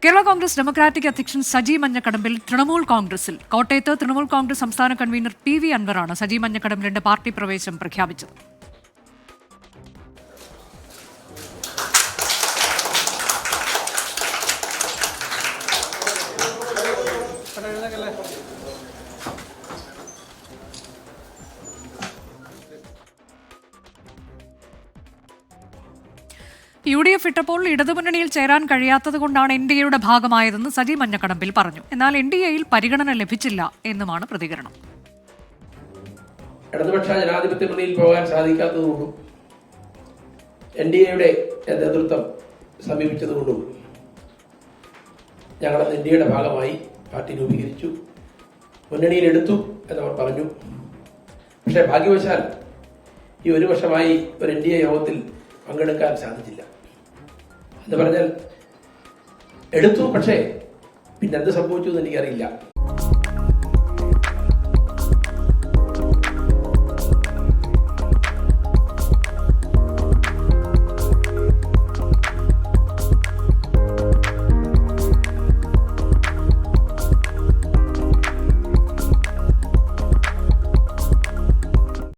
Kerala Congress democratic അധ്യക്ഷൻ സജി മഞ്ഞക്കടമ്പിൽ തൃണമൂൽ കോൺഗ്രസിൽ. കോട്ടയത്ത് തൃണമൂൽ കോൺഗ്രസ് സംസ്ഥാന കൺവീനർ PV അൻവറാണ് സജി മഞ്ഞക്കടമ്പിലിന്റെ പാർട്ടി പ്രവേശം പ്രഖ്യാപിച്ചത്. UDF ഇട്ടപ്പോൾ ഇടതുമുന്നണിയിൽ ചേരാൻ കഴിയാത്തതുകൊണ്ടാണ് NDAയുടെ ഭാഗമായതെന്ന് സജി മഞ്ഞക്കടമ്പിൽ പറഞ്ഞു. എന്നാൽ NDAയിൽ പരിഗണന ലഭിച്ചില്ല എന്നുമാണ് പ്രതികരണം. ഇടതുപക്ഷ ജനാധിപത്യ മുന്നണിയിൽ പോകാൻ സാധിക്കാത്തതുകൊണ്ടും NDAയുടെ നേതൃത്വം സമീപിച്ചതുകൊണ്ടും ഞങ്ങൾ NDAയുടെ ഭാഗമായി പാർട്ടി രൂപീകരിച്ചു, മുന്നണിയിൽ എടുത്തു എന്നവർ പറഞ്ഞു. പക്ഷേ ഭാഗ്യവശാൽ ഈ ഒരു വർഷമായി ഒരു NDA യോഗത്തിൽ പങ്കെടുക്കാൻ സാധിച്ചില്ല എന്ന് പറഞ്ഞാൽ എടുത്തു, പക്ഷേ പിന്നെന്ത് സംഭവിച്ചു എന്ന് എനിക്കറിയില്ല.